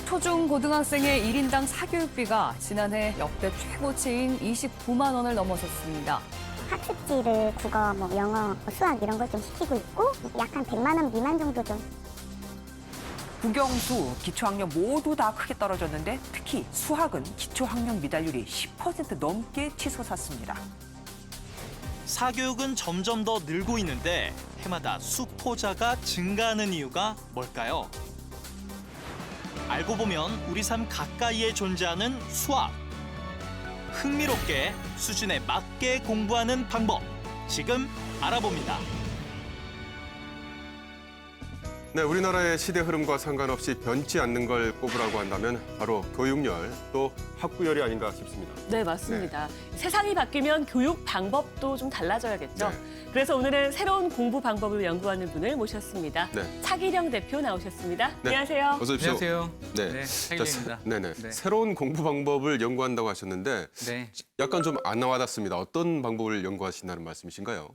초중고등학생의 1인당 사교육비가 지난해 역대 최고치인 29만 원을 넘어섰습니다. 학습지를 국어, 영어, 수학 이런 걸 좀 시키고 있고 약간 100만 원 미만 정도 좀. 국영수, 기초학력 모두 다 크게 떨어졌는데 특히 수학은 기초학력 미달률이 10% 넘게 치솟았습니다. 사교육은 점점 더 늘고 있는데 해마다 수포자가 증가하는 이유가 뭘까요? 알고 보면 우리 삶 가까이에 존재하는 수학. 흥미롭게 수준에 맞게 공부하는 방법, 지금 알아봅니다. 네, 우리나라의 시대 흐름과 상관없이 변치 않는 걸 꼽으라고 한다면 바로 교육열, 또 학구열이 아닌가 싶습니다. 네, 맞습니다. 세상이 바뀌면 교육 방법도 좀 달라져야겠죠. 네. 그래서 오늘은 새로운 공부 방법을 연구하는 분을 모셨습니다. 네. 차기령 대표 나오셨습니다. 네. 안녕하세요. 어서 오십시오. 안녕하세요. 네, 네, 차기령입니다. 네네. 네. 새로운 공부 방법을 연구한다고 하셨는데 네. 약간 좀 안 와닿습니다. 어떤 방법을 연구하신다는 말씀이신가요?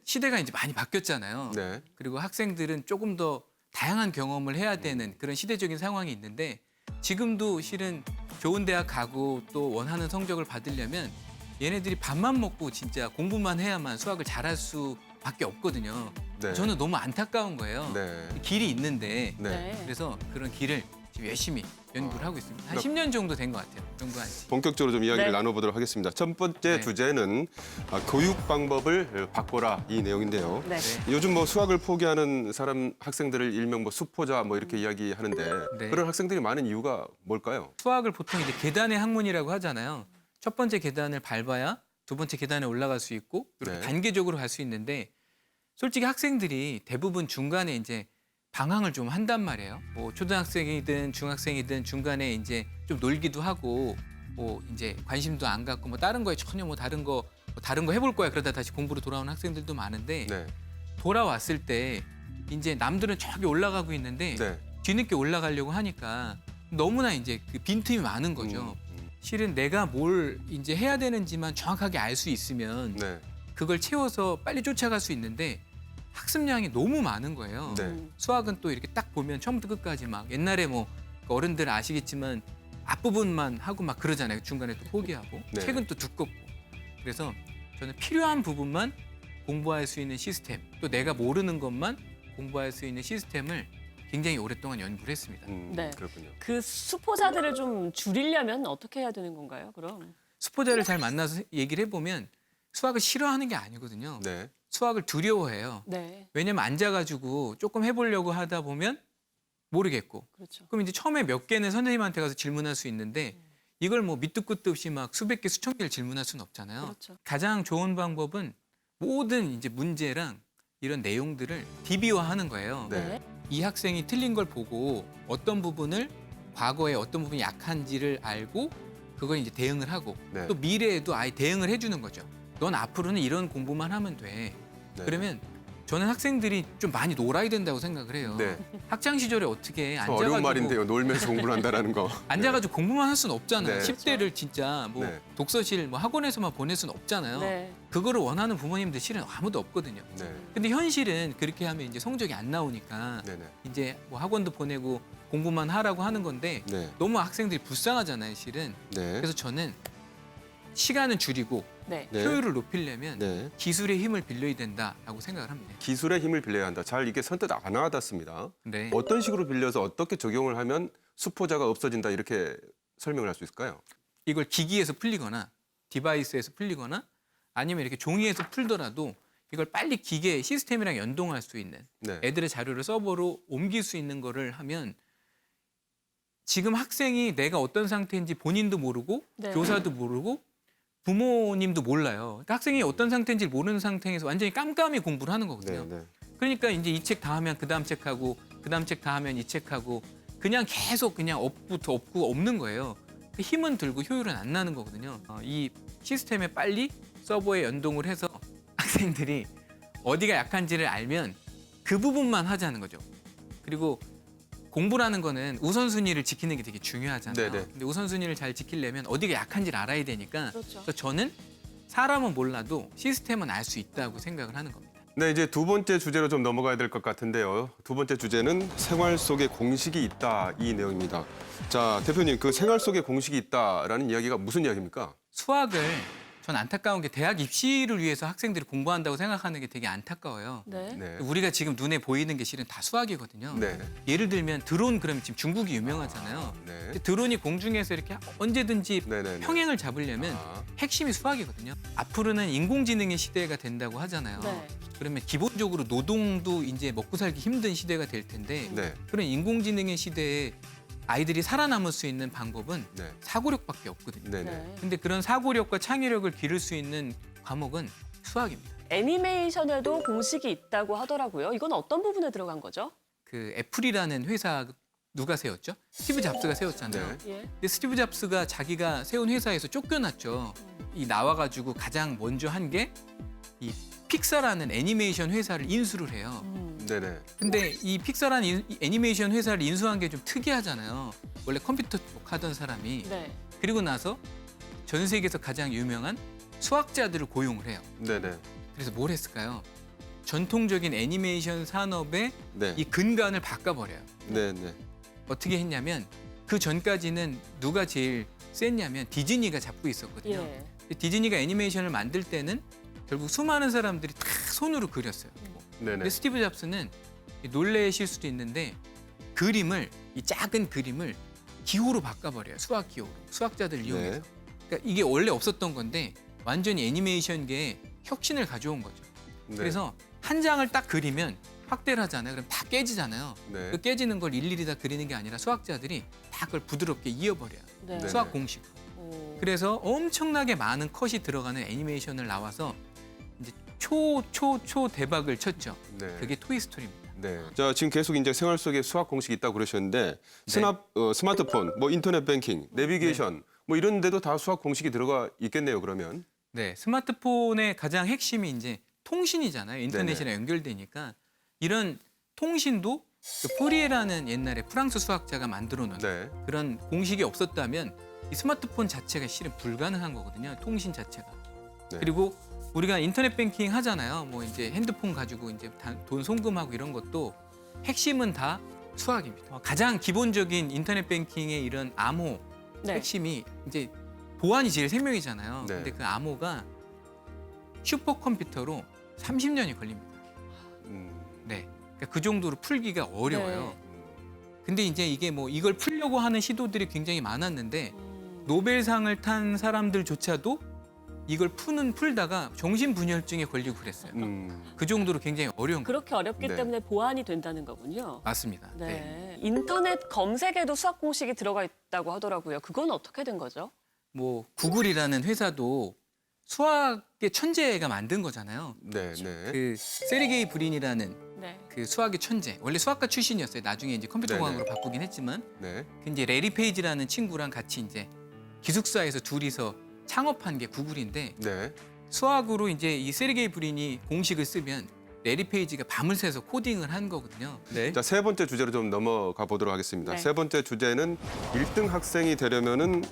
시대가 이제 많이 바뀌었잖아요. 네. 그리고 학생들은 조금 더 다양한 경험을 해야 되는 그런 시대적인 상황이 있는데 지금도 실은 좋은 대학 가고 또 원하는 성적을 받으려면 얘네들이 밥만 먹고 진짜 공부만 해야만 수학을 잘할 수밖에 없거든요. 네. 저는 너무 안타까운 거예요. 네. 길이 있는데 네. 그래서 그런 길을 지금 열심히 연구를 하고 있습니다. 한 그러니까 10년 정도 된 것 같아요. 연구한 지. 본격적으로 좀 이야기를 네. 나눠보도록 하겠습니다. 첫 번째 네. 주제는 교육 방법을 바꿔라 이 내용인데요. 네. 요즘 수학을 포기하는 학생들을 일명 수포자 이렇게 이야기하는데 네. 그런 학생들이 많은 이유가 뭘까요? 수학을 보통 이제 계단의 학문이라고 하잖아요. 첫 번째 계단을 밟아야 두 번째 계단에 올라갈 수 있고 이렇게 네. 단계적으로 갈 수 있는데 솔직히 학생들이 대부분 중간에 이제 방황을 좀 한단 말이에요. 뭐 초등학생이든 중학생이든 중간에 이제 좀 놀기도 하고 뭐 이제 관심도 안 갖고 뭐 다른 거에 전혀 다른 거 해볼 거야 그러다 다시 공부로 돌아오는 학생들도 많은데 네. 돌아왔을 때 이제 남들은 저기 올라가고 있는데 네. 뒤늦게 올라가려고 하니까 너무나 이제 그 빈틈이 많은 거죠. 실은 내가 뭘 이제 해야 되는지만 정확하게 알 수 있으면 네. 그걸 채워서 빨리 쫓아갈 수 있는데 학습량이 너무 많은 거예요. 네. 수학은 또 이렇게 딱 보면 처음부터 끝까지 막 옛날에 어른들 아시겠지만 앞부분만 하고 막 그러잖아요. 중간에 또 포기하고 네. 책은 또 두껍고. 그래서 저는 필요한 부분만 공부할 수 있는 시스템 또 내가 모르는 것만 공부할 수 있는 시스템을 굉장히 오랫동안 연구를 했습니다. 네. 그렇군요. 그 수포자들을 좀 줄이려면 어떻게 해야 되는 건가요, 그럼? 수포자를 잘 만나서 얘기를 해보면 수학을 싫어하는 게 아니거든요. 네. 수학을 두려워해요. 네, 왜냐면 앉아가지고 조금 해보려고 하다 보면 모르겠고 그렇죠. 그럼 이제 처음에 몇 개는 선생님한테 가서 질문할 수 있는데 이걸 밑도 끝도 없이 막 수백 개 수천 개를 질문할 수는 없잖아요. 그렇죠. 가장 좋은 방법은 모든 이제 문제랑 이런 내용들을 DB화하는 거예요. 네. 이 학생이 틀린 걸 보고 어떤 부분을 과거에 어떤 부분이 약한지를 알고 그걸 이제 대응을 하고 네. 또 미래에도 아예 대응을 해주는 거죠. 넌 앞으로는 이런 공부만 하면 돼. 네. 그러면 저는 학생들이 좀 많이 놀아야 된다고 생각을 해요. 네. 학창 시절에 어떻게 참 어려운 앉아가지고 말인데요. 놀면서 공부를 한다라는 거. 앉아가지고 공부만 할 수는 없잖아요. 네. 10대를 진짜 네. 독서실 학원에서만 보낼 수는 없잖아요. 네. 그거를 원하는 부모님들 실은 아무도 없거든요. 네. 근데 현실은 그렇게 하면 이제 성적이 안 나오니까 네네. 이제 학원도 보내고 공부만 하라고 하는 건데 네. 너무 학생들이 불쌍하잖아요, 실은. 네. 그래서 저는 시간은 줄이고 네. 네. 효율을 높이려면 네. 기술의 힘을 빌려야 된다라고 생각을 합니다. 기술의 힘을 빌려야 한다. 잘 이게 선뜻 안 와닿습니다. 네. 어떤 식으로 빌려서 어떻게 적용을 하면 수포자가 없어진다 이렇게 설명을 할 수 있을까요? 이걸 기기에서 풀리거나 디바이스에서 풀리거나 아니면 이렇게 종이에서 풀더라도 이걸 빨리 기계 시스템이랑 연동할 수 있는 네. 애들의 자료를 서버로 옮길 수 있는 거를 하면 지금 학생이 내가 어떤 상태인지 본인도 모르고 네. 교사도 모르고 부모님도 몰라요. 그러니까 학생이 어떤 상태인지 모르는 상태에서 완전히 깜깜이 공부를 하는 거거든요. 네. 네. 그러니까 이제 이 책 다 하면 그 다음 책하고 그 다음 책 다 하면 이 책하고 그냥 계속 그냥 업부터 없고 없는 거예요. 그 힘은 들고 효율은 안 나는 거거든요. 이 시스템에 빨리 서버에 연동을 해서 학생들이 어디가 약한지를 알면 그 부분만 하자는 거죠. 그리고 공부라는 거는 우선순위를 지키는 게 되게 중요하잖아요. 네네. 근데 우선순위를 잘 지키려면 어디가 약한지를 알아야 되니까 그렇죠. 그래서 저는 사람은 몰라도 시스템은 알 수 있다고 생각을 하는 겁니다. 네, 이제 두 번째 주제로 좀 넘어가야 될 것 같은데요. 두 번째 주제는 생활 속에 공식이 있다 이 내용입니다. 자, 대표님, 그 생활 속에 공식이 있다라는 이야기가 무슨 이야기입니까? 수학을 전 안타까운 게 대학 입시를 위해서 학생들이 공부한다고 생각하는 게 되게 안타까워요. 네. 네. 우리가 지금 눈에 보이는 게 실은 다 수학이거든요. 네. 예를 들면 드론 그러면 지금 중국이 유명하잖아요. 네. 근데 드론이 공중에서 이렇게 언제든지 네네네. 평행을 잡으려면 아. 핵심이 수학이거든요. 앞으로는 인공지능의 시대가 된다고 하잖아요. 네. 그러면 기본적으로 노동도 이제 먹고 살기 힘든 시대가 될 텐데 네. 그런 인공지능의 시대에 아이들이 살아남을 수 있는 방법은 네. 사고력밖에 없거든요. 네네. 네. 근데 그런 사고력과 창의력을 기를 수 있는 과목은 수학입니다. 애니메이션에도 공식이 있다고 하더라고요. 이건 어떤 부분에 들어간 거죠? 그 애플이라는 회사 누가 세웠죠? 스티브 잡스가 세웠잖아요. 네. 예. 근데 스티브 잡스가 자기가 세운 회사에서 쫓겨났죠. 이 나와가지고 가장 먼저 한 게 이 픽사라는 애니메이션 회사를 인수를 해요. 네네. 근데 이 픽사라는 애니메이션 회사를 인수한 게 좀 특이하잖아요. 원래 컴퓨터 쪽 하던 사람이. 네. 그리고 나서 전 세계에서 가장 유명한 수학자들을 고용을 해요. 네네. 그래서 뭘 했을까요? 전통적인 애니메이션 산업의 네. 이 근간을 바꿔버려요. 네네. 어떻게 했냐면 그 전까지는 누가 제일 셌냐면 디즈니가 잡고 있었거든요. 예. 근데 디즈니가 애니메이션을 만들 때는 결국 수많은 사람들이 다 손으로 그렸어요. 네네. 근데 스티브 잡스는 놀래실 수도 있는데 그림을 이 작은 그림을 기호로 바꿔버려요. 수학 기호로. 수학자들 이용해서. 네. 그러니까 이게 원래 없었던 건데 완전히 애니메이션계에 혁신을 가져온 거죠. 네. 그래서 한 장을 딱 그리면 확대를 하잖아요. 그럼 다 깨지잖아요. 네. 그 깨지는 걸 일일이 다 그리는 게 아니라 수학자들이 다 그걸 부드럽게 이어버려요. 네. 네. 수학 공식. 오. 그래서 엄청나게 많은 컷이 들어가는 애니메이션을 나와서 이제 초 대박을 쳤죠. 네. 그게 토이스토리입니다. 네. 자, 지금 계속 이제 생활 속에 수학 공식이 있다고 그러셨는데 네. 스마트폰, 뭐 인터넷 뱅킹, 내비게이션 뭐 이런 데도 다 수학 공식이 들어가 있겠네요, 그러면. 네, 스마트폰의 가장 핵심이 이제 통신이잖아요. 인터넷이랑 연결되니까 이런 통신도 그 포리에라는 옛날에 프랑스 수학자가 만들어 놓은 네. 그런 공식이 없었다면 이 스마트폰 자체가 실은 불가능한 거거든요. 통신 자체가. 네. 그리고 우리가 인터넷 뱅킹 하잖아요. 뭐 이제 핸드폰 가지고 이제 돈 송금하고 이런 것도 핵심은 다 수학입니다. 가장 기본적인 인터넷 뱅킹의 이런 암호 네. 핵심이 이제 보안이 제일 생명이잖아요. 네. 근데 그 암호가 슈퍼컴퓨터로 30년이 걸립니다. 네. 그러니까 그 정도로 풀기가 어려워요. 근데 이제 이게 뭐 이걸 풀려고 하는 시도들이 굉장히 많았는데 노벨상을 탄 사람들조차도 이걸 풀다가 정신분열증에 걸리고 그랬어요. 그 정도로 굉장히 어려운 거예요. 그렇게 어렵기 네. 때문에 보완이 된다는 거군요. 맞습니다. 네. 네. 인터넷 검색에도 수학 공식이 들어가 있다고 하더라고요. 그건 어떻게 된 거죠? 뭐 구글이라는 회사도 수학의 천재가 만든 거잖아요. 네, 네. 그 세르게이 브린이라는 네. 그 수학의 천재. 원래 수학과 출신이었어요. 나중에 이제 컴퓨터공학으로 바꾸긴 했지만 네. 그 이제 레리 페이지라는 친구랑 같이 이제 기숙사에서 둘이서 창업한 게 구글인데 네. 수학으로 이제 이 세르게이 브린이 공식을 쓰면 레리 페이지가 밤을 새서 코딩을 한 거거든요. 네. 자, 세 번째 주제로 좀 넘어가 보도록 하겠습니다. 네. 세 번째 주제는 1등 학생이 되려면은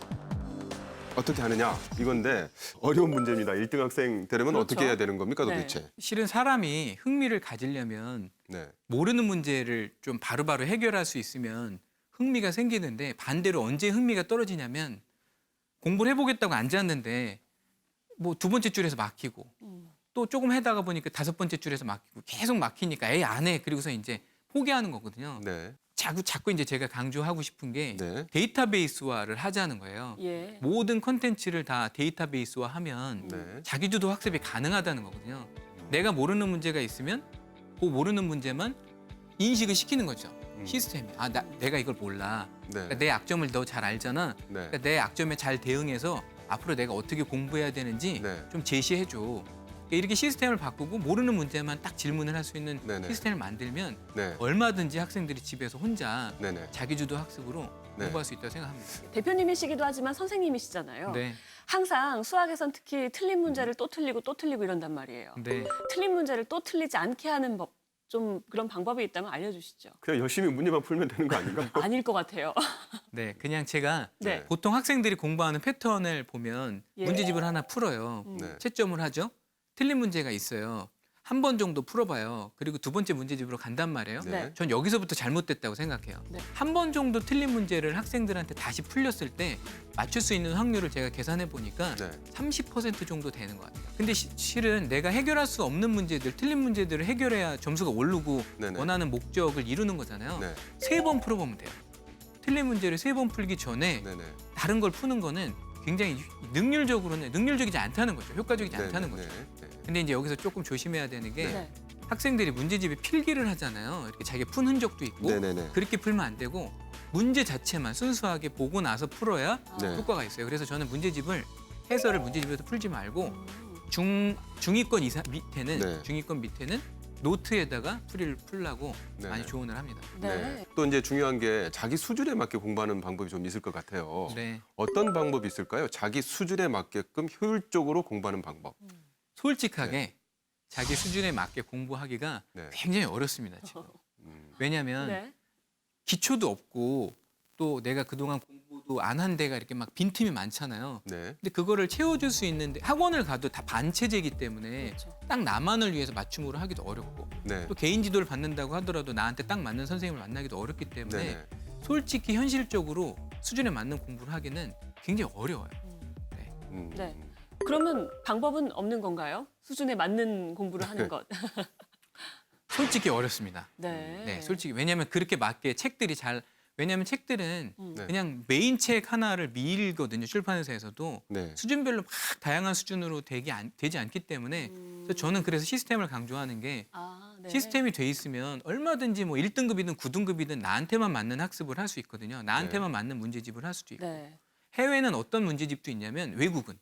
어떻게 하느냐 이건데 어려운 문제입니다. 1등 학생 되려면 그렇죠. 어떻게 해야 되는 겁니까, 네. 도대체? 실은 사람이 흥미를 가지려면 네. 모르는 문제를 좀 바로바로 해결할 수 있으면 흥미가 생기는데 반대로 언제 흥미가 떨어지냐면 공부를 해보겠다고 앉았는데 뭐 두 번째 줄에서 막히고 또 조금 하다가 보니까 다섯 번째 줄에서 막히고 계속 막히니까 에이 안 해. 그리고서 이제 포기하는 거거든요. 네. 자꾸 이제 제가 강조하고 싶은 게 네. 데이터베이스화를 하자는 거예요. 예. 모든 컨텐츠를 다 데이터베이스화하면 네. 자기주도 학습이 가능하다는 거거든요. 내가 모르는 문제가 있으면 그 모르는 문제만 인식을 시키는 거죠. 시스템이. 아, 내가 이걸 몰라. 네. 그러니까 내 약점을 너 잘 알잖아. 네. 그러니까 내 약점에 잘 대응해서 앞으로 내가 어떻게 공부해야 되는지 네. 좀 제시해줘. 그러니까 이렇게 시스템을 바꾸고 모르는 문제만 딱 질문을 할 수 있는 네네. 시스템을 만들면 네. 얼마든지 학생들이 집에서 혼자 네네. 자기주도 학습으로 네. 공부할 수 있다고 생각합니다. 대표님이시기도 하지만 선생님이시잖아요. 네. 항상 수학에선 특히 틀린 문제를 또 틀리고 또 틀리고 이런단 말이에요. 네. 틀린 문제를 또 틀리지 않게 하는 법, 좀 그런 방법이 있다면 알려주시죠. 그냥 열심히 문제만 풀면 되는 거 아닌가? 아닐 것 같아요. 네. 그냥 제가 네. 보통 학생들이 공부하는 패턴을 보면 예. 문제집을 하나 풀어요. 네. 채점을 하죠. 틀린 문제가 있어요. 한 번 정도 풀어봐요. 그리고 두 번째 문제집으로 간단 말이에요. 네. 전 여기서부터 잘못됐다고 생각해요. 네. 한 번 정도 틀린 문제를 학생들한테 다시 풀렸을 때 맞출 수 있는 확률을 제가 계산해 보니까 네. 30% 정도 되는 것 같아요. 근데 실은 내가 해결할 수 없는 문제들, 틀린 문제들을 해결해야 점수가 오르고 네네. 원하는 목적을 이루는 거잖아요. 네. 3번 풀어보면 돼요. 틀린 문제를 3번 풀기 전에 네네. 다른 걸 푸는 거는 굉장히 능률적이지 않다는 거죠. 효과적이지 않다는 네네. 거죠. 네. 근데 이제 여기서 조금 조심해야 되는 게 네. 학생들이 문제집에 필기를 하잖아요. 이렇게 자기가 푼 흔적도 있고 네네네. 그렇게 풀면 안 되고 문제 자체만 순수하게 보고 나서 풀어야 네. 효과가 있어요. 그래서 저는 문제집을 해설을 문제집에서 풀지 말고 중위권 밑에는 네. 중위권 밑에는 노트에다가 풀라고 네. 많이 조언을 합니다. 네. 또 이제 중요한 게 자기 수준에 맞게 공부하는 방법이 좀 있을 것 같아요. 네. 어떤 방법이 있을까요? 자기 수준에 맞게끔 효율적으로 공부하는 방법. 솔직하게 자기 수준에 맞게 공부하기가 네. 굉장히 어렵습니다. 지금. 왜냐하면 네. 기초도 없고 또 내가 그동안 공부도 안 한 데가 이렇게 막 빈틈이 많잖아요. 네. 근데 그거를 채워줄 수 있는데 학원을 가도 다 반체제이기 때문에 그렇죠. 딱 나만을 위해서 맞춤으로 하기도 어렵고 네. 또 개인 지도를 받는다고 하더라도 나한테 딱 맞는 선생님을 만나기도 어렵기 때문에 네네. 솔직히 현실적으로 수준에 맞는 공부를 하기는 굉장히 어려워요. 네. 그러면 방법은 없는 건가요? 수준에 맞는 공부를 하는 것. 솔직히 어렵습니다. 네. 네, 솔직히 왜냐하면 그렇게 맞게 책들이 왜냐하면 책들은 네. 그냥 메인 책 하나를 밀거든요. 출판사에서도 네. 수준별로 막 다양한 수준으로 되지 않기 때문에 그래서 저는 그래서 시스템을 강조하는 게 아, 네. 시스템이 돼 있으면 얼마든지 뭐 1등급이든 9등급이든 나한테만 맞는 학습을 할 수 있거든요. 나한테만 맞는 문제집을 할 수도 있고. 네. 해외는 어떤 문제집도 있냐면 외국은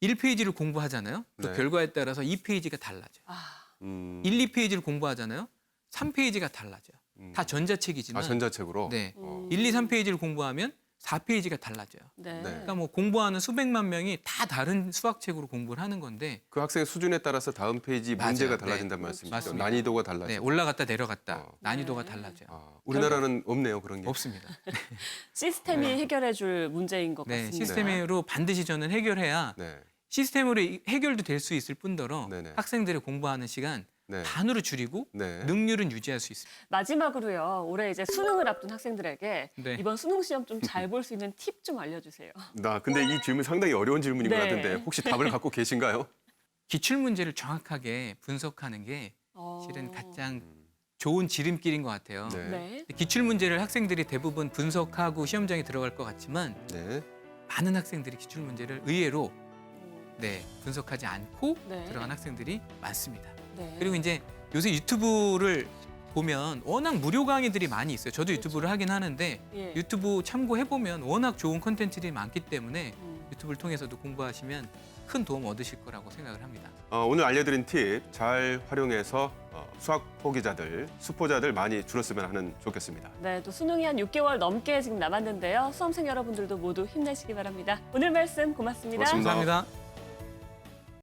1페이지를 공부하잖아요. 그 네. 결과에 따라서 2페이지가 달라져요. 아, 1, 2페이지를 공부하잖아요. 3페이지가 달라져요. 다 전자책이지만 전자책으로. 네. 어. 1, 2, 3페이지를 공부하면 4페이지가 달라져요. 네. 네. 그러니까 뭐 공부하는 수백만 명이 다 다른 수학책으로 공부를 하는 건데 그 학생의 수준에 따라서 다음 페이지 맞아요. 문제가 네. 달라진다는 말씀이죠. 맞습니다. 난이도가 달라져. 네, 올라갔다 내려갔다 어. 난이도가 네. 달라져요. 아, 우리나라는 없네요 그런 게. 없습니다. 시스템이 해결해줄 문제인 것 네, 같습니다. 시스템으로 반드시 저는 해결해야 네. 시스템으로 해결도 될 수 있을 뿐더러 네네. 학생들의 공부하는 시간 네. 반으로 줄이고 네. 능률은 유지할 수 있습니다. 마지막으로요. 올해 이제 수능을 앞둔 학생들에게 네. 이번 수능 시험 좀 잘 볼 수 있는 팁 좀 알려주세요. 나 근데 이 질문 상당히 어려운 질문인 것 네. 같은데 혹시 답을 갖고 계신가요? 기출 문제를 정확하게 분석하는 게 실은 어, 가장 좋은 지름길인 것 같아요. 네. 네. 기출 문제를 학생들이 대부분 분석하고 시험장에 들어갈 것 같지만 네. 많은 학생들이 기출 문제를 의외로 분석하지 않고 네. 들어간 학생들이 많습니다. 네. 그리고 이제 요새 유튜브를 보면 워낙 무료 강의들이 많이 있어요. 저도 유튜브를 하긴 하는데 예. 유튜브 참고해 보면 워낙 좋은 콘텐츠들이 많기 때문에 음. 유튜브를 통해서도 공부하시면 큰 도움 얻으실 거라고 생각을 합니다. 오늘 알려드린 팁 잘 활용해서 수학 포기자들, 수포자들 많이 줄었으면 하는 좋겠습니다. 네, 또 수능이 한 6개월 넘게 지금 남았는데요. 수험생 여러분들도 모두 힘내시기 바랍니다. 오늘 말씀 고맙습니다. 고맙습니다. 감사합니다.